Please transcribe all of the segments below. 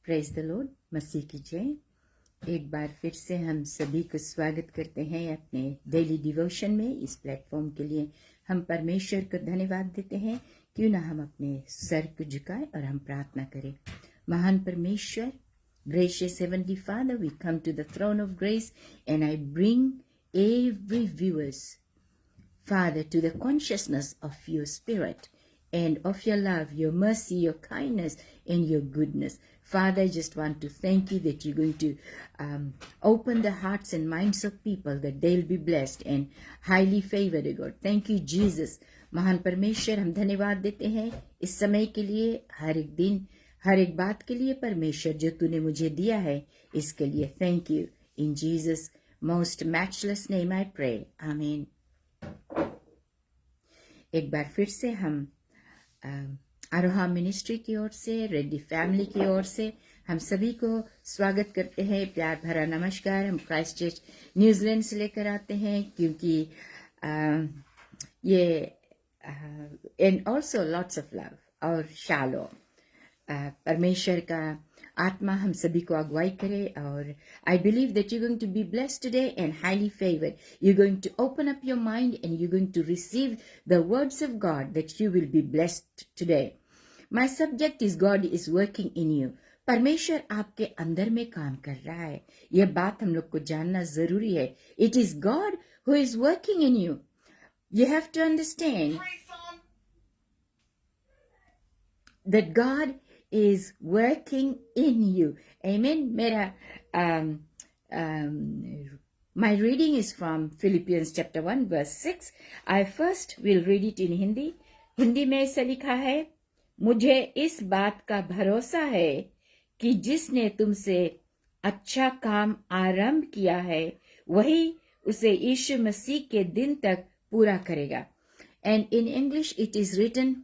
Praise the Lord, मसीह की जय। एक बार फिर से हम सभी को स्वागत करते हैं अपने डेली डिवोशन में। इस प्लेटफॉर्म के लिए हम परमेश्वर को धन्यवाद देते हैं। क्यों ना हम अपने सर को झुकाएं और हम प्रार्थना करें। महान परमेश्वर, gracious heavenly Father, we come to the throne of grace and I bring every viewers, Father, to the consciousness of your spirit and of your love, your mercy, your kindness, and your goodness. Father, I just want to thank you that you're going to open the hearts and minds of people, that they'll be blessed and highly favored, God. Thank you, Jesus. महान परमेश्वर, हम धन्यवाद देते हैं इस समय के लिए, हर एक दिन, हर एक बात के लिए परमेश्वर जो तूने मुझे दिया है, इसके लिए thank you. In Jesus most matchless name I pray, amen. एक बार फिर से हम आरोहा मिनिस्ट्री की ओर से, रेड्डी फैमिली की ओर से हम सभी को स्वागत करते हैं। प्यार भरा नमस्कार हम क्राइस्ट चर्च न्यूजीलैंड से लेकर आते हैं, क्योंकि ये and also lots of love और शालो। परमेश्वर का आत्मा हम सभी को अगुवाई करे, और I believe that you going to be blessed today and highly favoured. You going to open up your mind and you going to receive the words of God that you will be blessed today. My subject is God is working in you. परमेश्वर आपके अंदर में काम कर रहा है, यह बात हम लोग को जानना जरूरी है। It is God who is working in you. You have to understand that God is working in you. Amen. My reading is from Philippians chapter 1 verse 6. I first will read it in Hindi. Hindi में ऐसा लिखा है, मुझे इस बात का भरोसा है कि जिसने तुमसे अच्छा काम आरंभ किया है वही उसे यीशु मसीह के दिन तक पूरा करेगा। And in English it is written,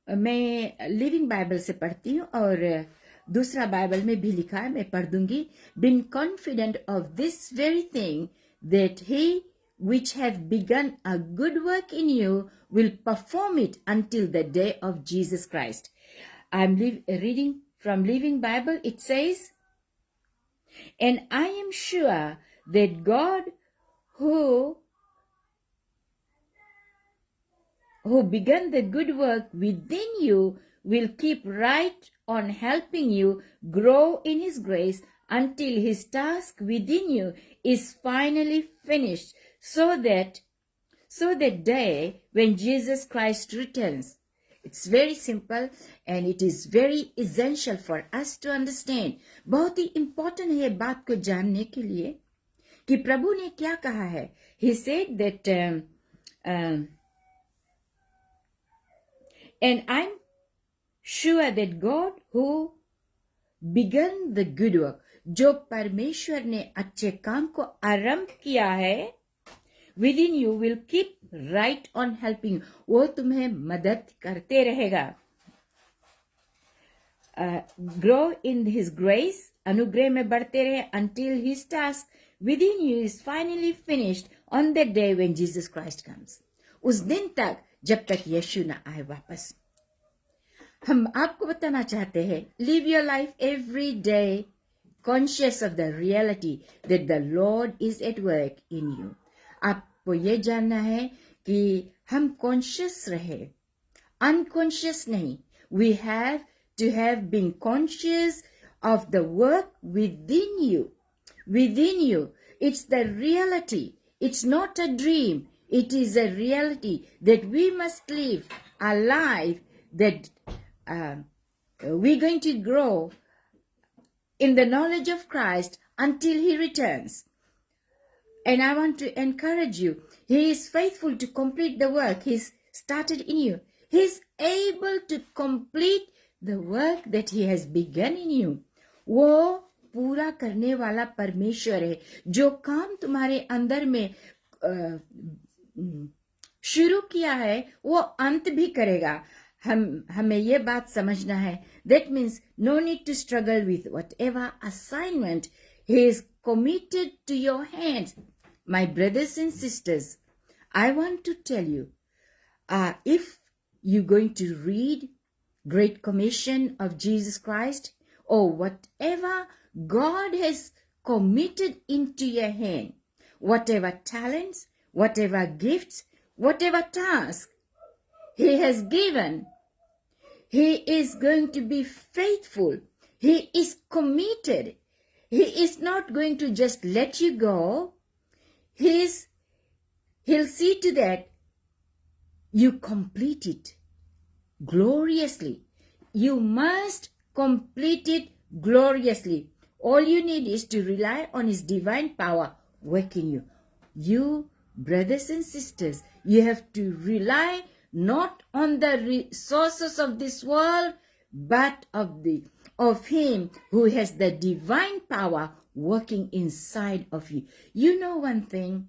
मैं लिविंग बाइबल से पढ़ती हूँ और दूसरा बाइबल में भी लिखा है, मैं पढ़ दूंगी। Being confident of this very thing that he which hath begun a good work in you will perform it until the day of Jesus Christ. I'm reading from Living Bible. It says, and I am sure that God who began the good work within you will keep right on helping you grow in his grace until his task within you is finally finished, so that day when Jesus Christ returns. It's very simple and it is very essential for us to understand. बहुत ही important है बात को जानने के लिए कि प्रभु ने क्या कहा है। He said that and I'm sure that God who began the good work, जो परमेश्वर ने अच्छे काम को आरंभ किया है, within you will keep right on helping, वो तुम्हें मदद करते रहेगा। Grow in his grace, अनुग्रह में बढ़ते रहे, until his task within you is finally finished on the day when Jesus Christ comes. उस दिन तक, जब तक यीशु न आए वापस। हम आपको बताना चाहते हैं, live your life every day conscious of the reality that the Lord is at work in you. आपको ये जानना है कि हम कॉन्शियस रहे, अनकॉन्शियस नहीं। We have to have been conscious of the work within you. Within you. It's the reality. It's not a dream. It is a reality that we must live a life that we're going to grow in the knowledge of Christ until he returns. And I want to encourage you, he is faithful to complete the work he's started in you. He is able to complete the work that he has begun in you. वो पूरा करने वाला परमेश्वर है। जो काम तुम्हारे अंदर में शुरू किया है वो अंत भी करेगा। हमें ये बात समझना है। That means no need to struggle with whatever assignment he is committed to your hands. My brothers and sisters, I want to tell you, if you're going to read Great Commission of Jesus Christ, or whatever God has committed into your hand, whatever talents, whatever gifts, whatever task He has given, He is going to be faithful. He is committed. He is not going to just let you go. He'll see to that you complete it gloriously. You must complete it gloriously. All you need is to rely on His divine power working you. You, brothers and sisters, you have to rely not on the resources of this world, but of Him who has the divine power working inside of you. You know one thing,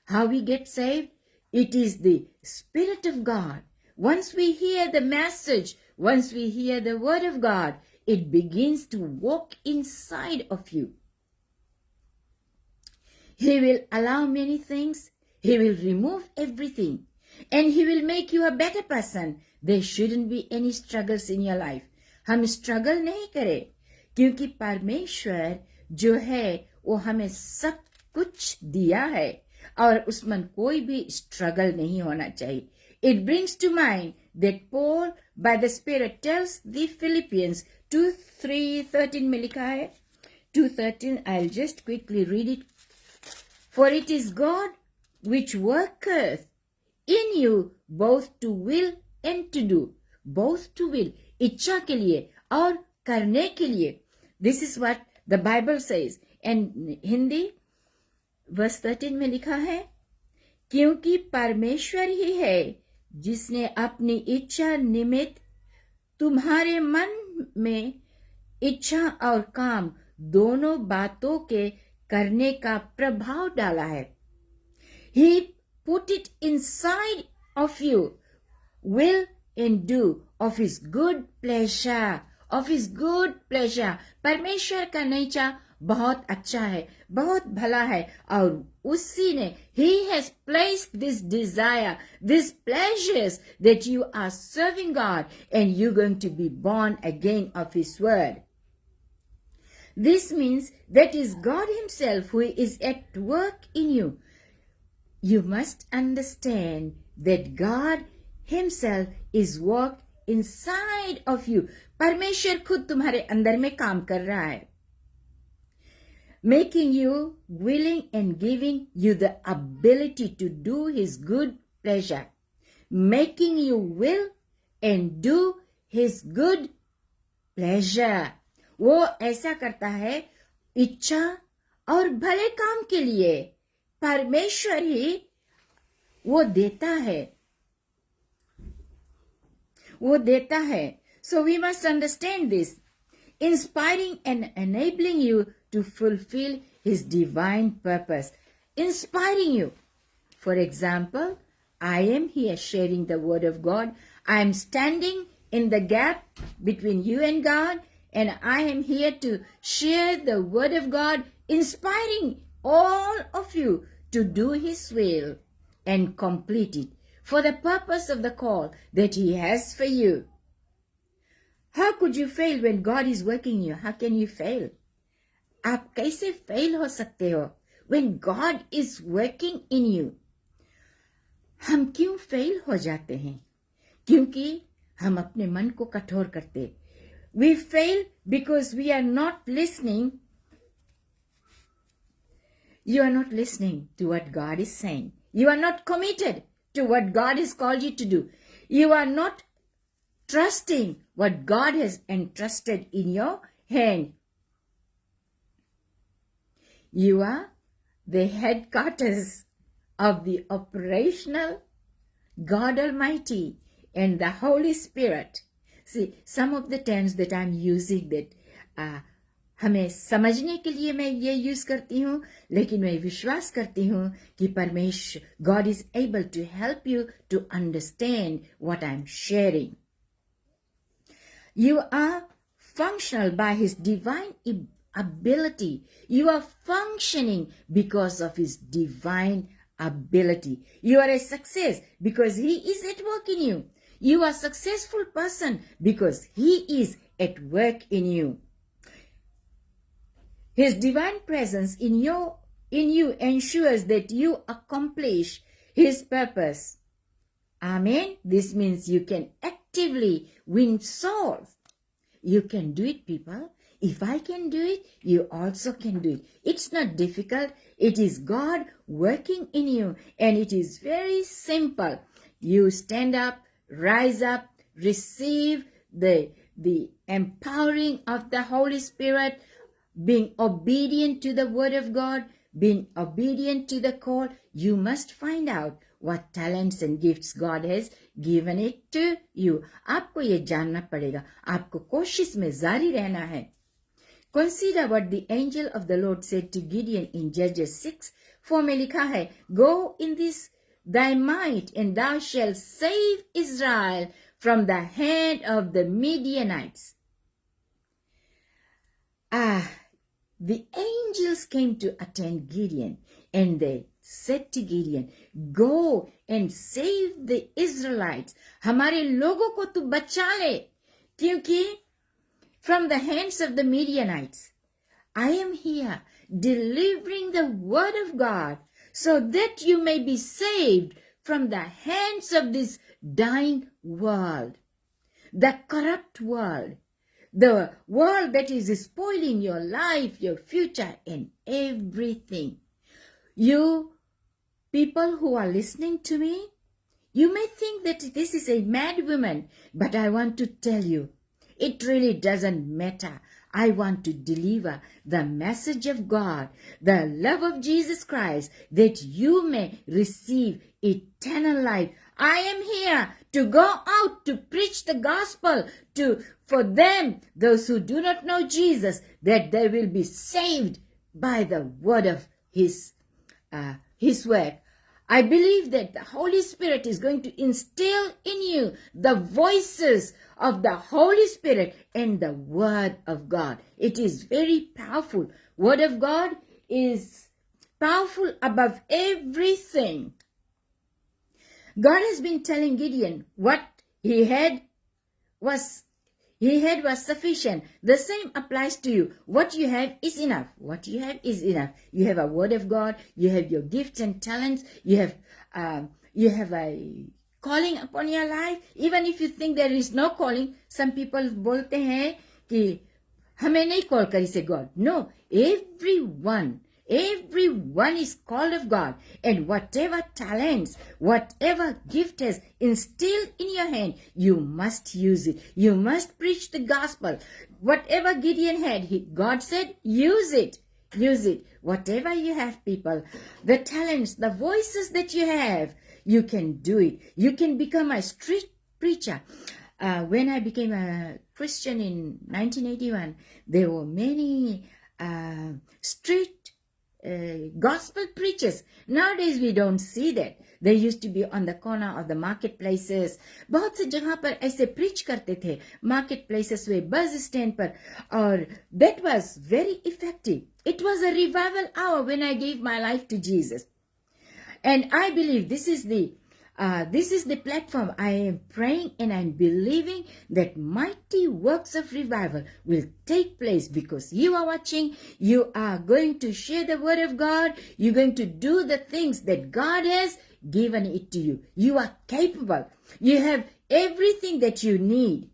how we get saved? It is the Spirit of God. Once we hear the message, once we hear the Word of God, it begins to walk inside of you. He will allow many things. He will remove everything. And He will make you a better person. There shouldn't be any struggles in your life. हम struggle नहीं करें, क्योंकि परमेश्वर जो है वो हमें सब कुछ दिया है और उसमें कोई भी स्ट्रगल नहीं होना चाहिए. It brings to mind that Paul by the Spirit tells the Philippians 2:3-13 में लिखा है. 2:13, I'll just quickly read it. For it is God which worketh in you both to will and to do. Both to will, इच्छा के लिए और करने के लिए. This is what the Bible says. And Hindi verse 13 में लिखा है, क्योंकि परमेश्वर ही है जिसने अपनी इच्छा निमित्त तुम्हारे मन में इच्छा और काम दोनों बातों के करने का प्रभाव डाला है. He put it inside of you, will and do of His good pleasure, of His good pleasure. परमेश्वर का नेचर बहुत अच्छा है, बहुत भला है, और उसी ने He has placed this desire, these pleasures that you are serving God and you're going to be born again of His word. This means that is God Himself who is at work in you. You must understand that God Himself is worked inside of you. परमेश्वर खुद तुम्हारे अंदर में काम कर रहा है. Making you willing and giving you the ability to do His good pleasure. Making you will and do His good pleasure. वो ऐसा करता है इच्छा और भले काम के लिए. परमेश्वर ही वो देता है, वो देता है. So we must understand this. Inspiring and enabling you to fulfill His divine purpose. Inspiring you. For example, I am here sharing the word of God. I am standing in the gap between you and God, and I am here to share the word of God, inspiring all of you to do His will and complete it for the purpose of the call that He has for you. How could you fail when God is working you? How can you fail? आप कैसे fail हो सकते हो when God is working in you? हम क्यों fail हो जाते हैं? क्योंकि हम अपने मन को कठोर करते. We fail because we are not listening. You are not listening to what God is saying. You are not committed to what God has called you to do. You are not trusting what God has entrusted in your hand. You are the headquarters of the operational God Almighty and the Holy Spirit. See, some of the terms that I'm using that हमें समझने के लिए मैं ये use करती हूँ, लेकिन मैं विश्वास करती हूँ कि परमेश्वर God is able to help you to understand what I'm sharing. You are functional by His divine ability. You are functioning because of His divine ability. You are a success because He is at work in you. You are a successful person because He is at work in you. His divine presence in you ensures that you accomplish His purpose. Amen. This means you can actively win souls. You can do it, people. If I can do it, you also can do it. It's not difficult. It is God working in you, and it is very simple. You stand up, rise up, receive the empowering of the Holy Spirit, being obedient to the Word of God, being obedient to the call. You must find out what talents and gifts God has given it to you. आपको ये जानना पड़ेगा. आपको कोशिश में जारी रहना है. Consider what the angel of the Lord said to Gideon in Judges 6:4 में लिखा है, Go in this thy might, and thou shalt save Israel from the hand of the Midianites. The angels came to attend Gideon, and they said to Gideon, Go and save the Israelites. हमारे लोगों को तू बचा ले, क्योंकि from the hands of the Midianites. I am here delivering the word of God so that you may be saved from the hands of this dying world, the corrupt world, the world that is spoiling your life, your future, and everything. You people who are listening to me, you may think that this is a mad woman, but I want to tell you, it really doesn't matter. I want to deliver the message of God, the love of Jesus Christ, that you may receive eternal life. I am here to go out to preach the gospel for them, those who do not know Jesus, that they will be saved by the word of His work. I believe that the Holy Spirit is going to instill in you the voices of the Holy Spirit and the Word of God. It is very powerful. Word of God is powerful above everything. God has been telling Gideon what he had was sufficient. The same applies to you. What you have is enough. What you have is enough. You have a word of God. You have your gifts and talents. You have a calling upon your life. Even if you think there is no calling, some people बोलते हैं कि हमें नहीं call करी से God. No, Everyone is called of God, and whatever talents, whatever gift is instilled in your hand, you must use it. You must preach the gospel. Whatever Gideon had, God said, use it. Use it. Whatever you have, people, the talents, the voices that you have, you can do it. You can become a street preacher. When I became a Christian in 1981, there were many street gospel preachers. Nowadays we don't see that. They used to be on the corner of the marketplaces. बहुत से जगह पर ऐसे preach करते थे marketplaces में, bus stand पर, और that was very effective. It was a revival hour when I gave my life to Jesus, and I believe this is the platform. I am praying and I'm believing that mighty works of revival will take place because you are watching. You are going to share the word of God. You're going to do the things that God has given it to you. You are capable. You have everything that you need.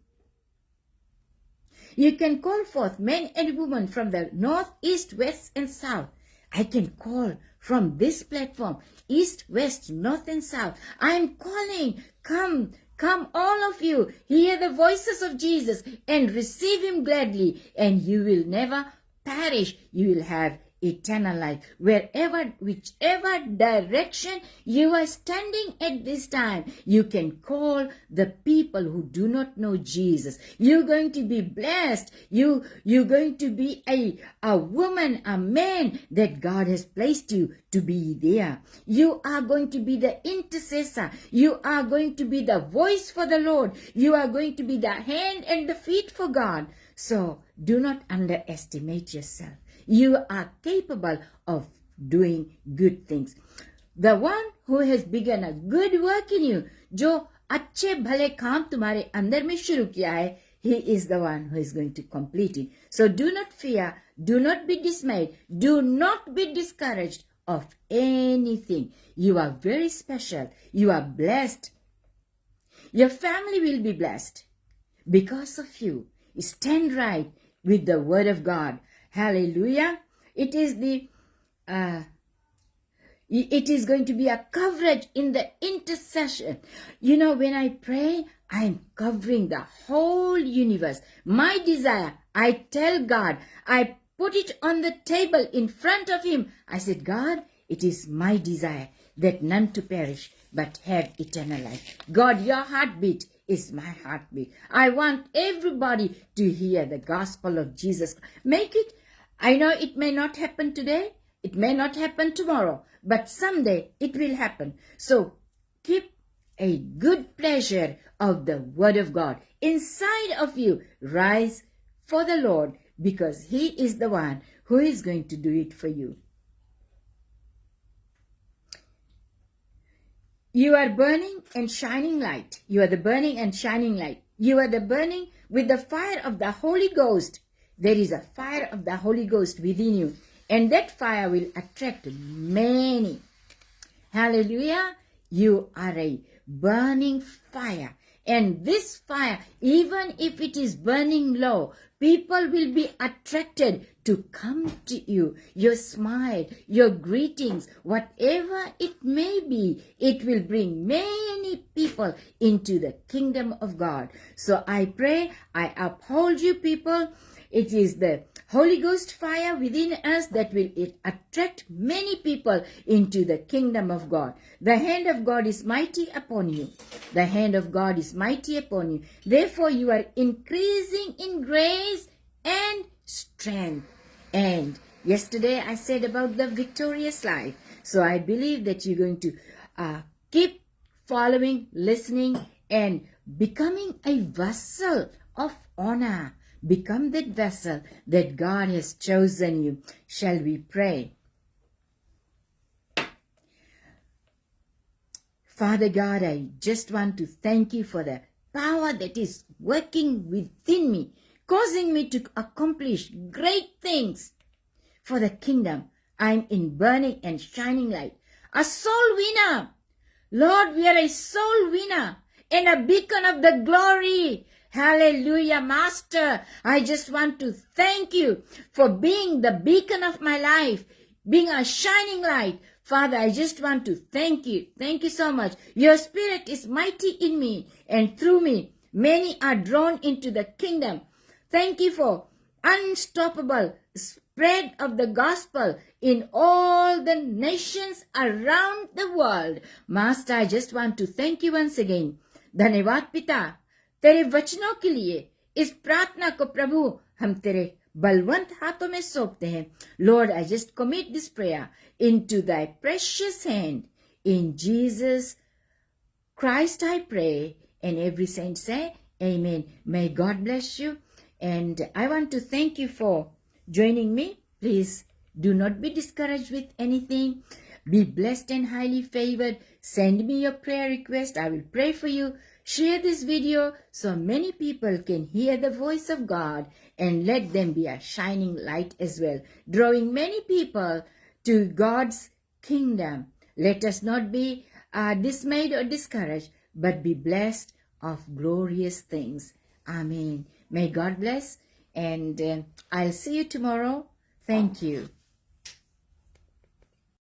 You can call forth men and women from the north, east, west, and south. I can call from this platform, east, west, north, and south. I am calling, come, all of you, hear the voices of Jesus and receive Him gladly, and you will never perish. You will have eternal life. Whichever direction you are standing at this time, you can call the people who do not know Jesus. You're going to be blessed. You're going to be a woman, a man that God has placed you to be there. You are going to be the intercessor. You are going to be the voice for the Lord. You are going to be the hand and the feet for God. So do not underestimate yourself. You are capable of doing good things. The one who has begun a good work in you, जो अच्छे भले काम तुम्हारे अंदर में शुरू किया है, He is the one who is going to complete it. So do not fear, do not be dismayed, do not be discouraged of anything. You are very special. You are blessed. Your family will be blessed because of you. Stand right with the word of God. Hallelujah. It is going to be a coverage in the intercession. You know, when I pray, I am covering the whole universe. My desire, I tell God, I put it on the table in front of Him. I said, God, it is my desire that none to perish, but have eternal life. God, your heartbeat is my heartbeat. I want everybody to hear the gospel of Jesus. Make it, I know it may not happen today, it may not happen tomorrow, but someday it will happen. So keep a good pleasure of the word of God inside of you. Rise for the Lord, because He is the one who is going to do it for you. You are burning and shining light. You are the burning and shining light. You are the burning with the fire of the Holy Ghost. There is a fire of the Holy Ghost within you, and that fire will attract many. Hallelujah. You are a burning fire. And this fire, even if it is burning low, people will be attracted to come to you. Your smile, your greetings, whatever it may be, it will bring many people into the kingdom of God. So I pray, I uphold you people. It is the Holy Ghost fire within us that will attract many people into the kingdom of God. The hand of God is mighty upon you. The hand of God is mighty upon you. Therefore, you are increasing in grace and strength. And yesterday I said about the victorious life. So I believe that you're going to keep following, listening, and becoming a vessel of honor. Become that vessel that God has chosen you. Shall we pray? Father God, I just want to thank you for the power that is working within me, causing me to accomplish great things for the kingdom. I'm in burning and shining light. A soul winner. Lord, we are a soul winner and a beacon of the glory. Hallelujah, Master. I just want to thank you for being the beacon of my life, being a shining light. Father, I just want to thank you. Thank you so much. Your spirit is mighty in me, and through me, many are drawn into the kingdom. Thank you for unstoppable spread of the gospel in all the nations around the world. Master, I just want to thank you once again. धन्यवाद पिता, तेरे वचनों के लिए इस प्रार्थना को प्रभु हम तेरे बलवंत हाथों में सौंपते हैं. Lord, I just commit this prayer into thy precious hand. In Jesus Christ I pray, and every saint say amen. May God bless you, and I want to thank you for joining me. Please do not be discouraged with anything. Be blessed and highly favored. Send me your prayer request. I will pray for you. Share this video so many people can hear the voice of God, and let them be a shining light as well, drawing many people to God's kingdom. Let us not be dismayed or discouraged, but be blessed of glorious things. Amen. May God bless, and I'll see you tomorrow. Thank you.